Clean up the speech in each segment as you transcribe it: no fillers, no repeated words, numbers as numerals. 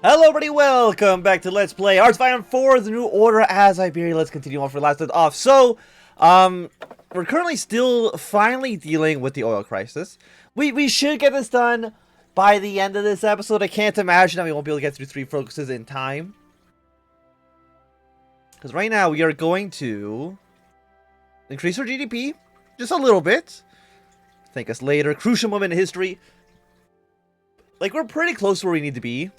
Hello everybody, welcome back to Let's Play HOI4, the New Order as Iberian. Let's continue on for last off. So, we're currently still finally dealing with the oil crisis. We should get this done by the end of this episode. I can't imagine that we won't be able to get through 3 focuses in time. Because right now we are going to increase our GDP just a little bit. Thank us later. Crucial moment in history. Like, we're pretty close to where we need to be.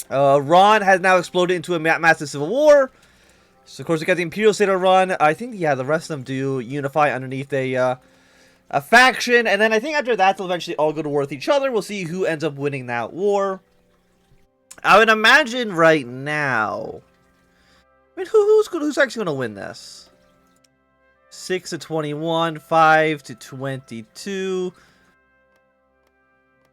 Ron has now exploded into a massive civil war. So, of course, we got the Imperial State of Ron. I think, yeah, the rest of them do unify underneath a faction. And then I think after that, they'll eventually all go to war with each other. We'll see who ends up winning that war. I would imagine right now... I mean, who's actually going to win this? 6 to 21, 5 to 22...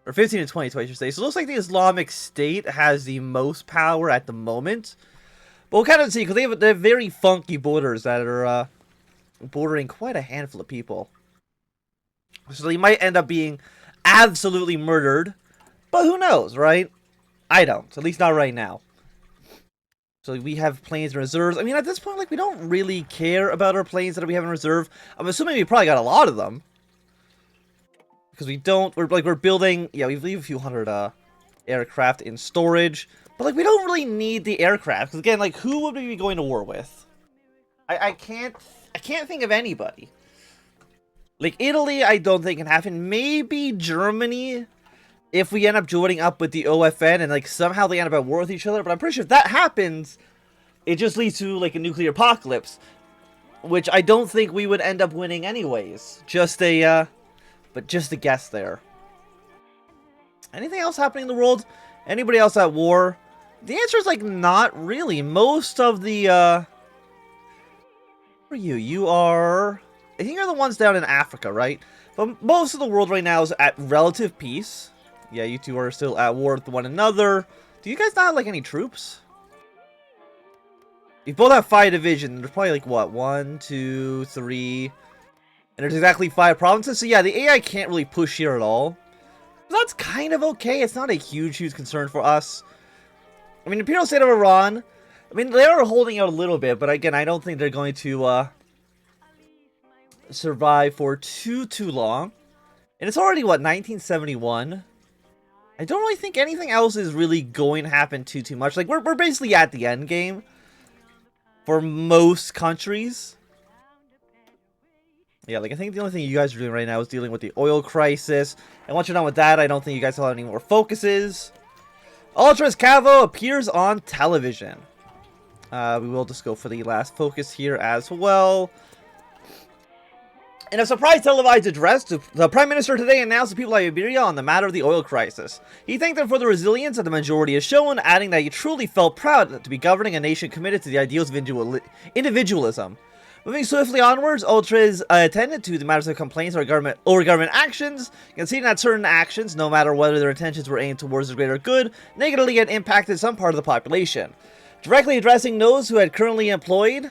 Or 15 to 22, I should say. So it looks like the Islamic State has the most power at the moment. But we'll kind of see, because they have very funky borders that are bordering quite a handful of people. So they might end up being absolutely murdered. But who knows, right? I don't. At least not right now. So we have planes and reserves. I mean, at this point, like, we don't really care about our planes that we have in reserve. I'm assuming we probably got a lot of them. Because we don't, we're building, yeah, we leave a few hundred aircraft in storage, but like we don't really need the aircraft. Because again, like, who would we be going to war with? I can't think of anybody. Like Italy, I don't think can happen. Maybe Germany, if we end up joining up with the OFN and like somehow they end up at war with each other. But I'm pretty sure if that happens, it just leads to like a nuclear apocalypse, which I don't think we would end up winning anyways. Just a guess there. Anything else happening in the world? Anybody else at war? The answer is like not really. Most of the where are you? You are, I think you're the ones down in Africa, right? But most of the world right now is at relative peace. Yeah, you two are still at war with one another. Do you guys not have like any troops? You both have 5 divisions. There's probably like what? 1, 2, 3. And there's exactly 5 provinces, so yeah, the AI can't really push here at all. But that's kind of okay, it's not a huge concern for us. I mean, Imperial State of Iran, I mean, they are holding out a little bit, but again, I don't think they're going to survive for too long. And it's already, what, 1971? I don't really think anything else is really going to happen too much. Like, we're basically at the end game for most countries. Yeah, like, I think the only thing you guys are doing right now is dealing with the oil crisis. And once you're done with that, I don't think you guys will have any more focuses. Ultras Cavo appears on television. We will just go for the last focus here as well. In a surprise televised address, the Prime Minister today announced to people of Iberia on the matter of the oil crisis. He thanked them for the resilience that the majority has shown, adding that he truly felt proud to be governing a nation committed to the ideals of individualism. Moving swiftly onwards, Ultras attended to the matters of complaints or government actions, conceding that certain actions, no matter whether their intentions were aimed towards the greater good, negatively had impacted some part of the population. Directly addressing those who had currently employed,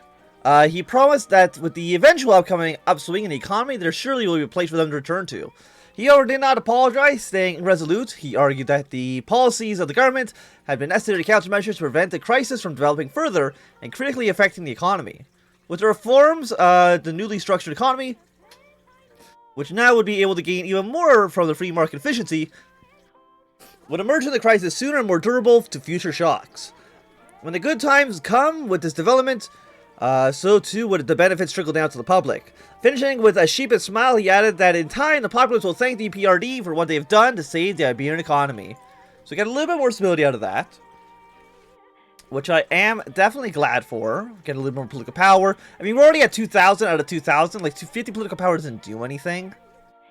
he promised that with the eventual upcoming upswing in the economy, there surely will be a place for them to return to. He, however, did not apologize, staying resolute. He argued that the policies of the government had been necessary countermeasures to prevent the crisis from developing further and critically affecting the economy. With the reforms, the newly structured economy, which now would be able to gain even more from the free market efficiency, would emerge from the crisis sooner and more durable to future shocks. When the good times come with this development, so too would the benefits trickle down to the public. Finishing with a sheepish smile, he added that in time, the populace will thank the Ep.30 for what they have done to save the Iberian economy. So we got a little bit more stability out of that, which I am definitely glad for. Get a little more political power. I mean, we're already at 2,000 out of 2,000. Like, 250 political power doesn't do anything.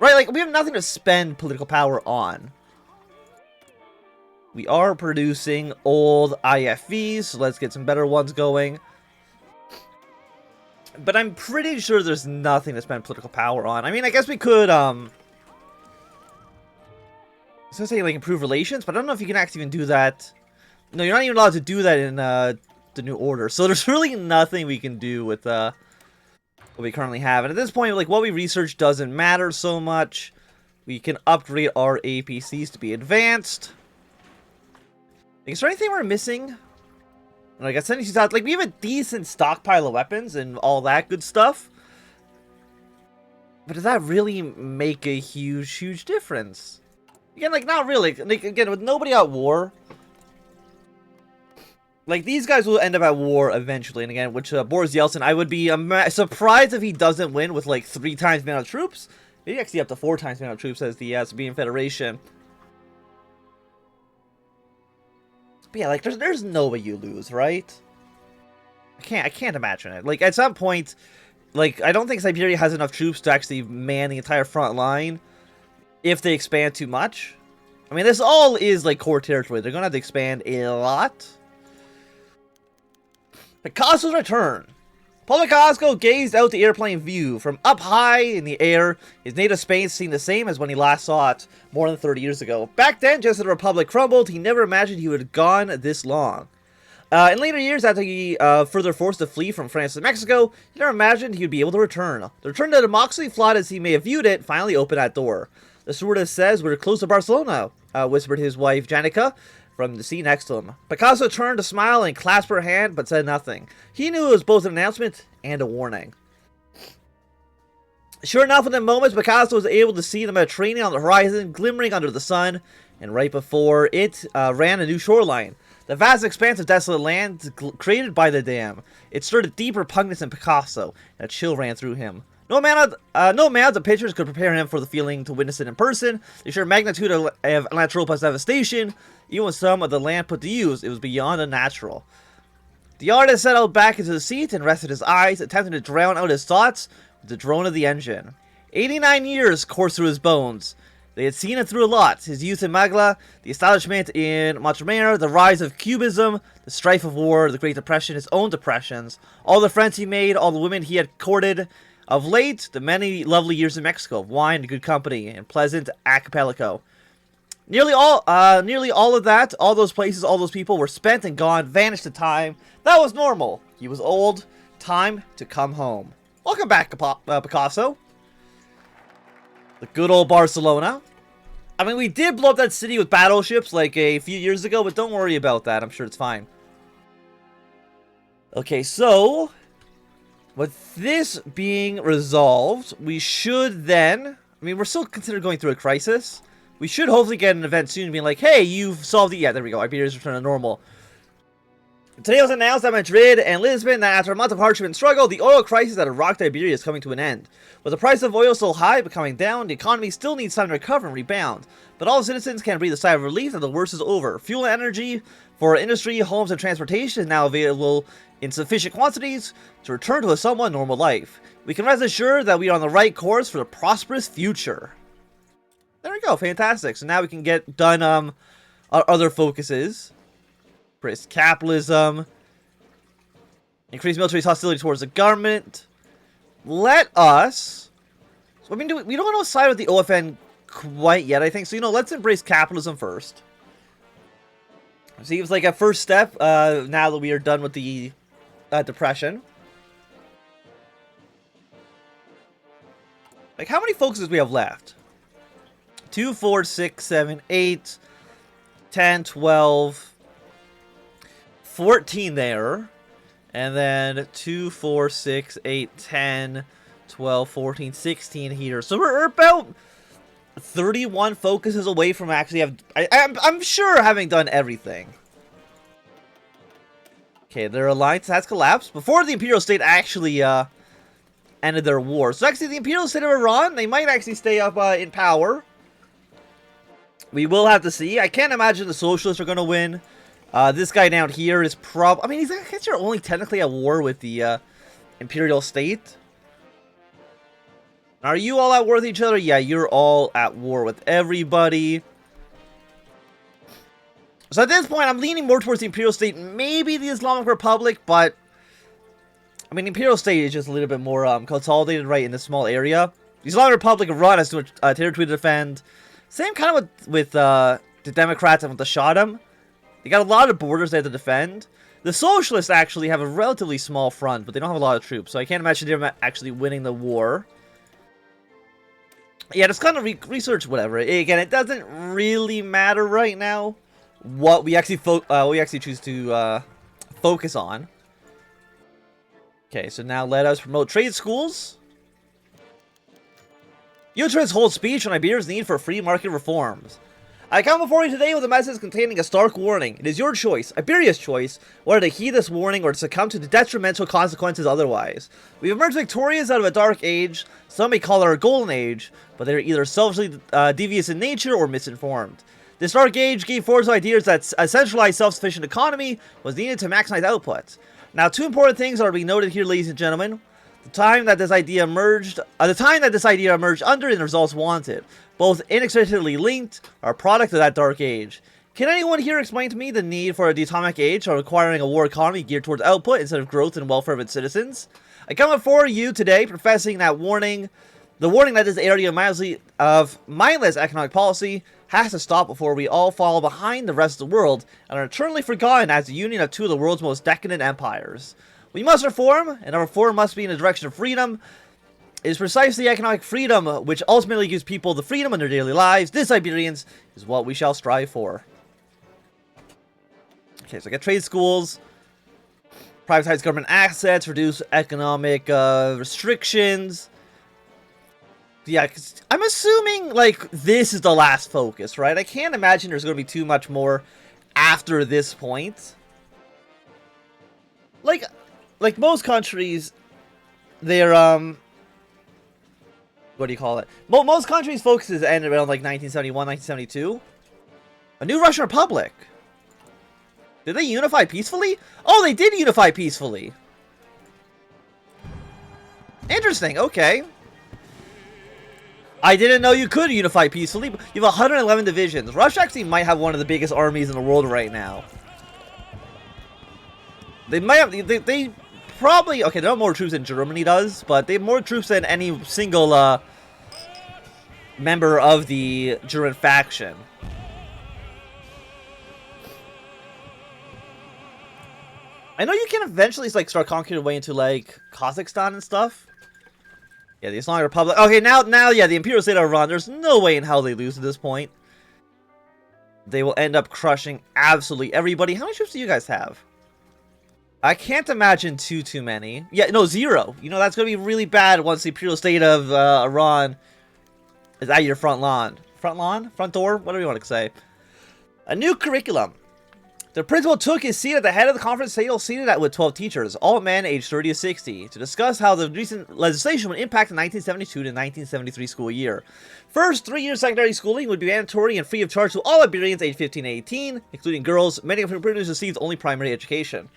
Right? Like, we have nothing to spend political power on. We are producing old IFVs, so let's get some better ones going. But I'm pretty sure there's nothing to spend political power on. I mean, I guess we could, I was gonna say, like, improve relations, but I don't know if you can actually even do that. No, you're not even allowed to do that in the New Order. So there's really nothing we can do with what we currently have. And at this point, like, what we research doesn't matter so much. We can upgrade our APCs to be advanced. Is there anything we're missing? Like, I said, like, we have a decent stockpile of weapons and all that good stuff. But does that really make a huge difference? Again, like, not really. Like, again, with nobody at war, like, these guys will end up at war eventually. And again, which Boris Yeltsin, I would be surprised if he doesn't win with, like, 3 times the amount of troops. Maybe actually up to 4 times the amount of troops as the Serbian Federation. But yeah, like, there's no way you lose, right? I can't imagine it. Like, at some point, like, I don't think Siberia has enough troops to actually man the entire front line if they expand too much. I mean, this all is, like, core territory. They're gonna have to expand a lot. Picasso's return. Paul Picasso gazed out the airplane view. From up high in the air, his native Spain seemed the same as when he last saw it more than 30 years ago. Back then, just as the Republic crumbled, he never imagined he would have gone this long. In later years, after he further forced to flee from France to Mexico, he never imagined he would be able to return. The return to democracy, flawed as he may have viewed it, finally opened that door. The stewardess says, "We're close to Barcelona," whispered his wife, Janica, from the seat next to him. Picasso turned to smile and clasp her hand, but said nothing. He knew it was both an announcement and a warning. Sure enough, in the moments, Picasso was able to see the Mediterranean on the horizon, glimmering under the sun, and right before it ran a new shoreline. The vast expanse of desolate land created by the dam. It stirred a deeper repugnance in Picasso, and a chill ran through him. No amount of pictures could prepare him for the feeling to witness it in person. The sheer magnitude of Anatropos' devastation, even with some of the land put to use, it was beyond unnatural. The artist settled back into the seat and rested his eyes, attempting to drown out his thoughts with the drone of the engine. 89 years coursed through his bones. They had seen it through a lot. His youth in Magla, the establishment in Montremer, the rise of Cubism, the strife of war, the Great Depression, his own depressions, all the friends he made, all the women he had courted. Of late, the many lovely years in Mexico, wine and good company, and pleasant archipelago. Nearly all of that, all those places, all those people were spent and gone, vanished to time. That was normal. He was old. Time to come home. Welcome back, Picasso. The good old Barcelona. I mean, we did blow up that city with battleships like a few years ago, but don't worry about that. I'm sure it's fine. Okay, so with this being resolved, we should then, I mean, we're still considered going through a crisis. We should hopefully get an event soon being like, hey, you've solved it. Yeah, there we go. Iberia's returned to normal. Today it was announced that Madrid and Lisbon that after a month of hardship and struggle, the oil crisis that had rocked Iberia is coming to an end. With the price of oil still high but coming down, the economy still needs time to recover and rebound. But all citizens can breathe a sigh of relief that the worst is over. Fuel and energy for industry, homes, and transportation is now available in sufficient quantities to return to a somewhat normal life. We can rest assured that we are on the right course for a prosperous future. There we go, fantastic. So now we can get done our other focuses. Embrace capitalism. Increase military hostility towards the government. Let us... So, I mean, we don't want to side with the OFN quite yet, I think. So, you know, let's embrace capitalism first. Seems like a first step now that we are done with the depression. Like, how many focuses do we have left? 2, 4, 6, 7, 8, 10, 12, 14 there. And then 2, 4, 6, 8, 10, 12, 14, 16 here. So we're about 31 focuses away from actually I'm sure having done everything. Okay, their alliance has collapsed before the Imperial State actually ended their war. So actually the Imperial State of Iran, they might actually stay up in power. We will have to see. I can't imagine the socialists are going to win. This guy down here is I mean, I guess you're only technically at war with the Imperial State. Are you all at war with each other? Yeah, you're all at war with everybody. So at this point, I'm leaning more towards the Imperial State, maybe the Islamic Republic, but I mean, the Imperial State is just a little bit more consolidated right in this small area. The Islamic Republic of Iran has too much territory to defend. Same kind of with the Democrats and with the Shahdam. They got a lot of borders they have to defend. The Socialists actually have a relatively small front, but they don't have a lot of troops, so I can't imagine them actually winning the war. Yeah, just kind of research whatever. Again, it doesn't really matter right now. what we actually choose to focus on. Okay, so now let us promote trade schools. Utrans holds speech on Iberia's need for free market reforms. I come before you today with a message containing a stark warning. It is your choice, Iberia's choice, whether to heed this warning or to succumb to the detrimental consequences otherwise. We've emerged victorious out of a dark age. Some may call it our golden age, but they are either selfishly devious in nature or misinformed. This dark age gave forth ideas that a centralized, self-sufficient economy was needed to maximize output. Now, two important things are to be noted here, ladies and gentlemen. The time that this idea emerged under and the results wanted, both inextricably linked, are a product of that dark age. Can anyone here explain to me the need for the atomic age or requiring a war economy geared towards output instead of growth and welfare of its citizens? I come before you today professing that warning that this area of mindless economic policy has to stop before we all fall behind the rest of the world and are eternally forgotten as the union of two of the world's most decadent empires. We must reform, and our reform must be in the direction of freedom. It is precisely economic freedom which ultimately gives people the freedom in their daily lives. This, Iberians, is what we shall strive for. Okay, so get trade schools, privatize government assets, reduce economic restrictions. Yeah, 'cause I'm assuming, like, this is the last focus, right? I can't imagine there's going to be too much more after this point. Like most countries, they're, what do you call it? Most countries' focuses end around, like, 1971, 1972. A new Russian Republic. Did they unify peacefully? Oh, they did unify peacefully. Interesting, okay. I didn't know you could unify peacefully. You have 111 divisions. Russia actually might have one of the biggest armies in the world right now. They might have, they probably, okay, they have more troops than Germany does, but they have more troops than any single, member of the German faction. I know you can eventually, like, start conquering your way into, like, Kazakhstan and stuff. Yeah, the Islamic Republic. Okay, now, yeah, the Imperial State of Iran, there's no way in hell they lose at this point. They will end up crushing absolutely everybody. How many troops do you guys have? I can't imagine too many. Yeah, no, 0. You know, that's going to be really bad once the Imperial State of Iran is at your front lawn. Front lawn? Front door? Whatever you want to say. A new curriculum. The principal took his seat at the head of the conference table seated with 12 teachers, all men aged 30 to 60, to discuss how the recent legislation would impact the 1972 to 1973 school year. First, 3-year secondary schooling would be mandatory and free of charge to all Iberians aged 15 to 18, including girls, many of whom previously received only primary education.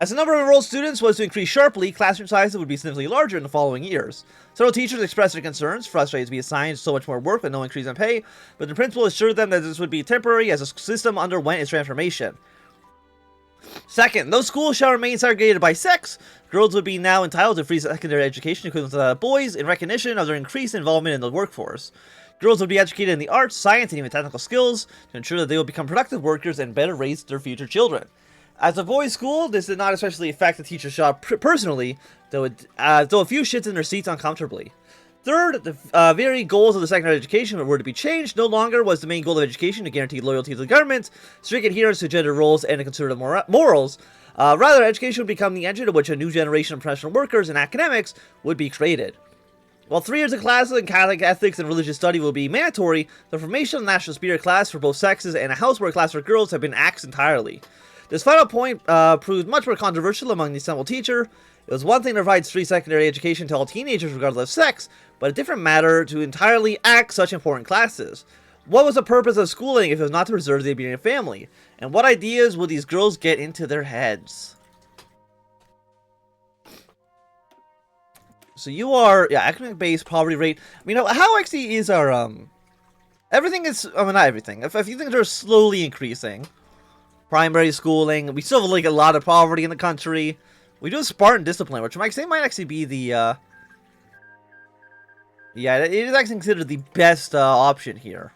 As the number of enrolled students was to increase sharply, classroom sizes would be significantly larger in the following years. Several teachers expressed their concerns, frustrated to be assigned so much more work with no increase in pay, but the principal assured them that this would be temporary as the system underwent its transformation. Second, those schools shall remain segregated by sex. Girls would be now entitled to free secondary education equivalent to boys in recognition of their increased involvement in the workforce. Girls would be educated in the arts, science, and even technical skills to ensure that they will become productive workers and better raise their future children. As a boys' school, this did not especially affect the teacher's job personally, though a few shits in their seats uncomfortably. Third, the very goals of the secondary education were to be changed. No longer was the main goal of education to guarantee loyalty to the government, strict adherence to gender roles, and conservative morals. Rather, education would become the engine of which a new generation of professional workers and academics would be created. While 3 years of classes in Catholic ethics and religious study will be mandatory, the formation of the national spirit class for both sexes and a housework class for girls have been axed entirely. This final point proved much more controversial among the assembled teacher. It was one thing to provide free secondary education to all teenagers regardless of sex, but a different matter to entirely axe such important classes. What was the purpose of schooling if it was not to preserve the Iberian family? And what ideas would these girls get into their heads? So you are, yeah, economic base poverty rate. I mean, how actually is our, everything is, I mean, not everything. A few things are slowly increasing. Primary schooling. We still have, like, a lot of poverty in the country. We do have Spartan discipline, which might actually be the, yeah, it is actually considered the best option here.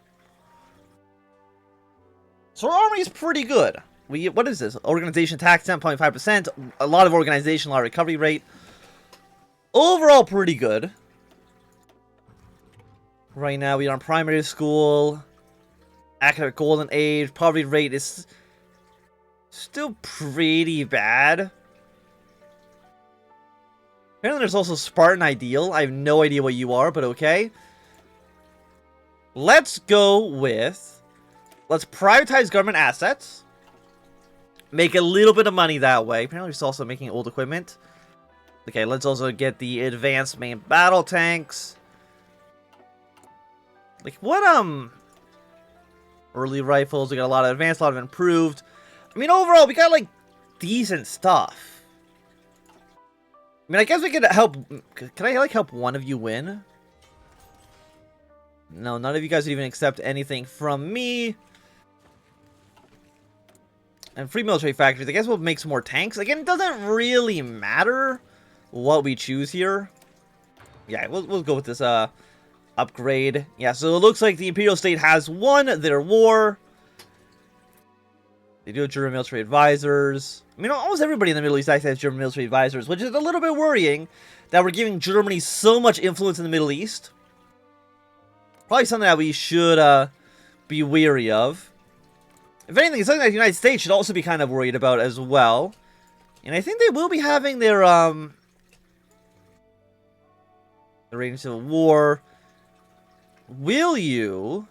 So our army is pretty good. What is this? Organization tax 10.5%. A lot of organization, a lot of recovery rate. Overall, pretty good. Right now, we are in primary school. Accurate golden age. Poverty rate is still pretty bad. Apparently there's also Spartan Ideal. I have no idea what you are, but okay. Let's go with... Let's privatize government assets. Make a little bit of money that way. Apparently it's also making old equipment. Okay, let's also get the advanced main battle tanks. Like, what, early rifles, we got a lot of advanced, a lot of improved. I mean, overall, we got, like, decent stuff. I mean, I guess we could help... Can I, like, help one of you win? No, none of you guys would even accept anything from me. And free military factories. I guess we'll make some more tanks. Again, it doesn't really matter what we choose here. Yeah, we'll go with this, upgrade. Yeah, so it looks like the Imperial State has won their war. They do have German military advisors. I mean, almost everybody in the Middle East actually has German military advisors, which is a little bit worrying that we're giving Germany so much influence in the Middle East. Probably something that we should be wary of. If anything, it's something that the United States should also be kind of worried about as well. And I think they will be having their Iranian Civil War. Will you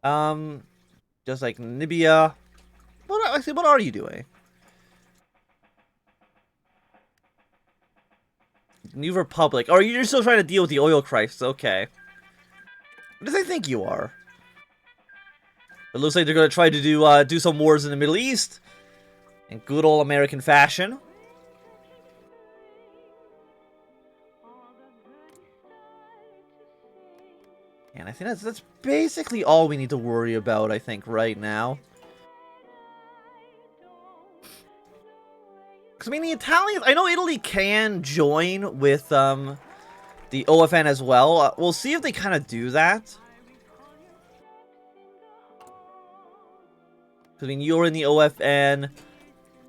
just like Libya? What are you doing? New Republic. Oh, you're still trying to deal with the oil crisis. Okay. What do I think you are? It looks like they're going to try to do some wars in the Middle East. In good old American fashion. And I think that's basically all we need to worry about, I think, right now. Because, I mean, the Italians... I know Italy can join with the OFN as well. We'll see if they kind of do that. I mean, you're in the OFN.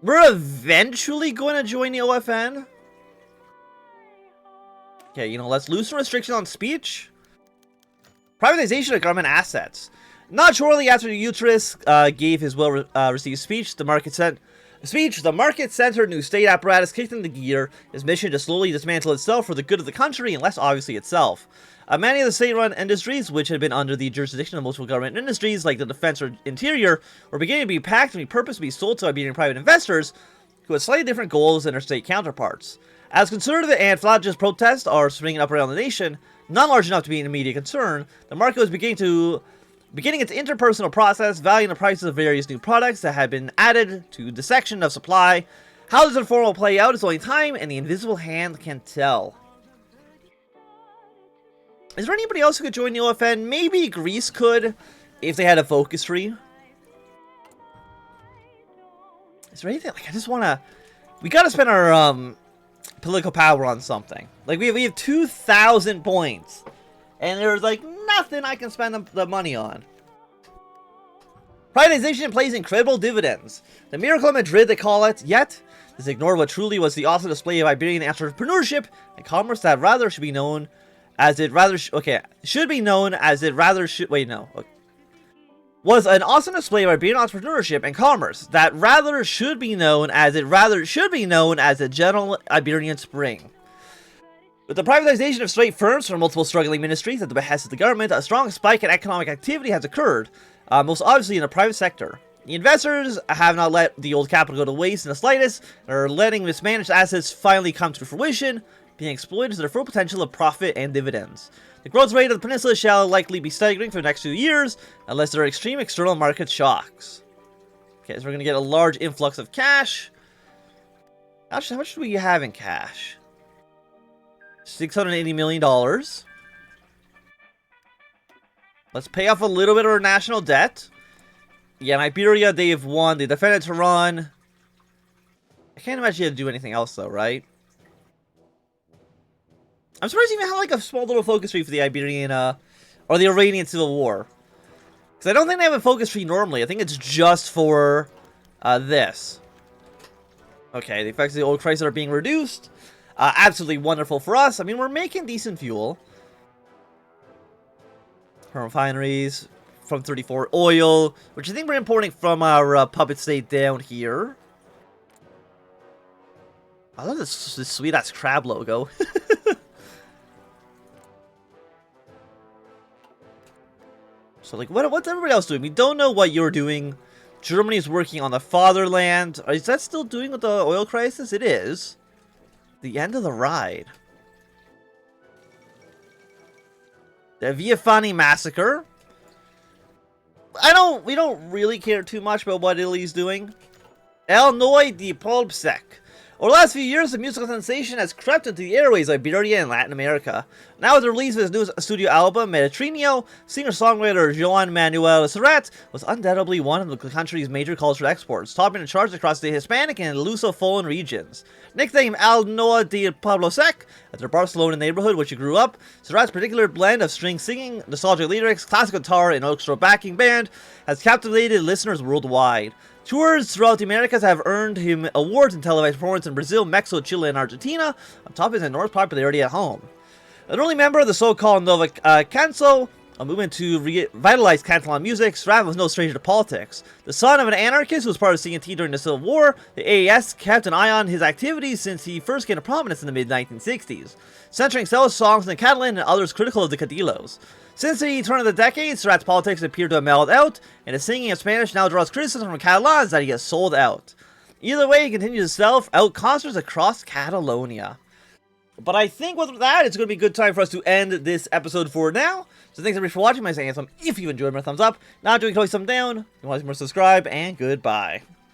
We're eventually going to join the OFN. Okay, you know, let's loosen restrictions on speech. Privatization of government assets. Not shortly after Uterus gave his well-received speech, the market-centered new state apparatus kicked into gear, his mission to slowly dismantle itself for the good of the country and less obviously itself. Many of the state-run industries, which had been under the jurisdiction of multiple government industries, like the defense or interior, were beginning to be packed and repurposed to be sold to Iberian private investors, who had slightly different goals than their state counterparts. As conservative and flagellant protests are springing up around the nation, not large enough to be an immediate concern, the market was beginning its interpersonal process, valuing the prices of various new products that had been added to the section of supply. How this reform will play out is only time and the invisible hand can tell. Is there anybody else who could join the OFN? Maybe Greece could, if they had a focus tree. Is there anything? Like, I just want to... We got to spend our political power on something. Like, we have 2,000 points. And there's, like, nothing I can spend the money on. Privatization plays incredible dividends. The miracle of Madrid, they call it. Yet, this ignored what truly was the awesome display of Iberian entrepreneurship and commerce that rather should be known as it rather... should be known as it rather should... Wait, no. Okay. Was an awesome display of Iberian entrepreneurship and commerce that rather should be known as it rather should be known as a general Iberian Spring. With the privatization of state firms from multiple struggling ministries at the behest of the government, a strong spike in economic activity has occurred, most obviously in the private sector. The investors have not let the old capital go to waste in the slightest, and are letting mismanaged assets finally come to fruition, being exploited to their full potential of profit and dividends. The growth rate of the peninsula shall likely be staggering for the next few years, unless there are extreme external market shocks. Okay, so we're going to get a large influx of cash. Actually, how much do we have in cash? $680 million. Let's pay off a little bit of our national debt. Yeah, in Iberia, they've won. They defended Tehran. I can't imagine you had to do anything else, though, right? I'm surprised you even have, like, a small little focus tree for the Iberian, or the Iranian Civil War. Because I don't think they have a focus tree normally. I think it's just for, this. Okay, the effects of the oil crisis are being reduced. Absolutely wonderful for us. I mean, we're making decent fuel. From refineries, from 34 oil, which I think we're importing from our puppet state down here. I love this sweet-ass crab logo. So, like, what's everybody else doing? We don't know what you're doing. Germany's working on the fatherland. Is that still doing with the oil crisis? It is. The end of the ride. The Viafani massacre. We don't really care too much about what Italy's doing. El Noi di Polpsek. Over the last few years, the musical sensation has crept into the airways of Iberia and Latin America. Now with the release of his new studio album, Mediterraneo, singer-songwriter Joan Manuel Serrat was undoubtedly one of the country's major cultural exports, topping the charts across the Hispanic and Lusophone regions. Nicknamed El Noa de Pablo Sec, at their Barcelona neighborhood which he grew up, Serrat's particular blend of string singing, nostalgic lyrics, classical guitar, and orchestral backing band has captivated listeners worldwide. Tours throughout the Americas have earned him awards in televised performance in Brazil, Mexico, Chile, and Argentina, on top of his enormous popularity at home. An early member of the so-called Nova Canso, a movement to revitalize Catalan music, Serrat was no stranger to politics. The son of an anarchist who was part of CNT during the Civil War, the AAS kept an eye on his activities since he first gained prominence in the mid-1960s, centering several songs in Catalan and others critical of the Cadillos. Since the turn of the decade, Serrat's politics appear to have mellowed out, and his singing in Spanish now draws criticism from Catalans that he has sold out. Either way, he continues to sell out concerts across Catalonia. But I think with that, it's going to be a good time for us to end this episode for now. So thanks everybody for watching. My saying some. If you enjoyed, my thumbs up. Not doing, totally thumb down. If you want to see more, subscribe, and goodbye.